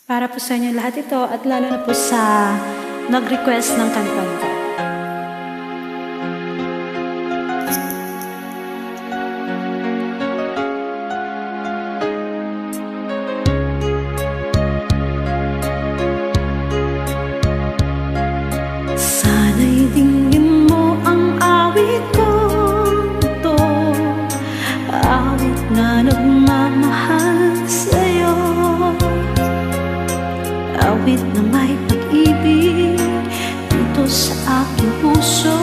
Para po sa inyo lahat ito at lalo na po sa nag-request ng kantang ko. Sana'y dinggin mo ang awit ko ito, awit na nagmamahal sa'yo, awit na may pag-ibig dito sa aking puso,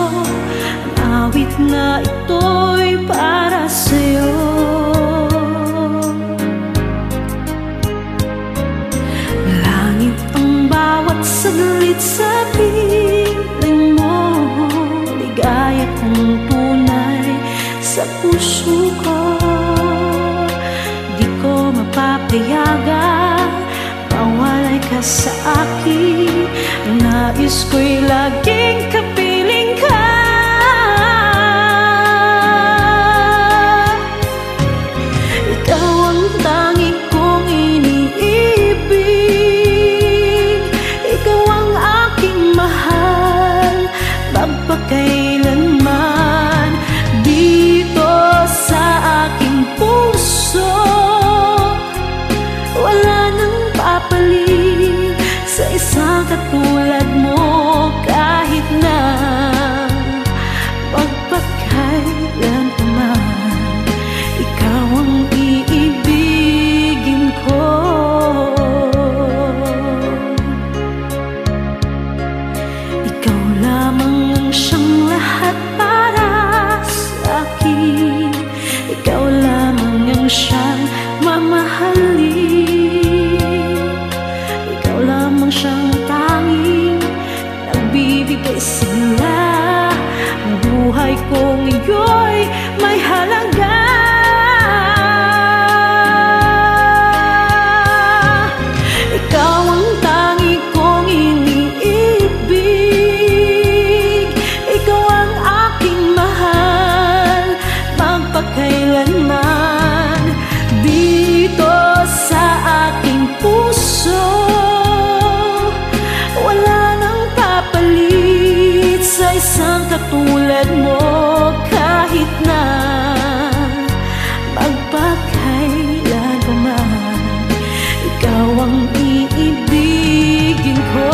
ang awit na ito'y para sa'yo. Langit ang bawat saglit sa piling mo, ligaya kong tunay sa puso ko. Di ko mapapayagan mawalay ka sa akin, nais ko'y laging kapiling ka. Ikaw ang tangi kong iniibig, ikaw ang aking mahal, magpakailanman dito sa aking puso. Wala nang papalit sa isang katulad mo, kahit na magpakailan pa man, ikaw ang iibigin ko. Ikaw lamang ang siyang lahat para sa akin, ikaw lamang ang siyang mamahalin, ikaw lamang siyang tanging nagbibigay sigla. Ang buhay kong iyo'y may halaga. Ikaw ang tangi kong iniibig, ikaw ang aking mahal, magpakailanman dito sa aking puso. Wala nang papalit sa isang katulad mo, kahit na magpakailan pa man, ikaw ang iibigin ko.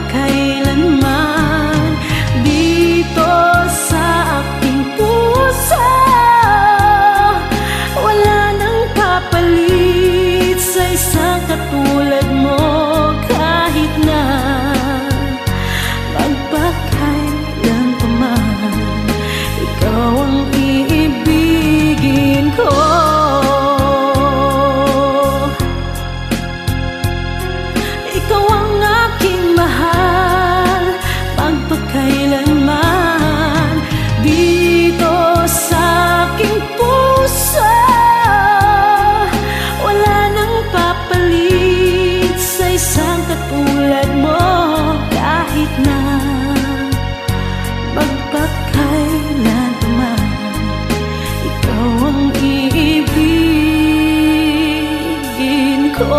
Kailanman dito sa aking puso, wala nang papalit sa isang katulad mo, kahit na magpakailan pa man, ikaw ang iibigin ko. Ikaw ang aking mahal, magpakailanman dito sa aking puso. Wala nang papalit sa isang katulad mo, kahit na magpakailan pa man, ikaw ang iibigin ko.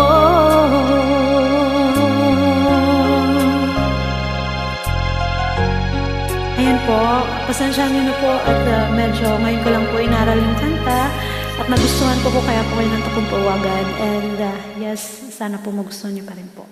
Ayan po, pasensyahan niyo na po at medyo ngayon ko lang po inaral yung kanta at nagustuhan ko po kaya po kayo ng takumpawagan, and yes, sana po magustuhan niyo pa rin po.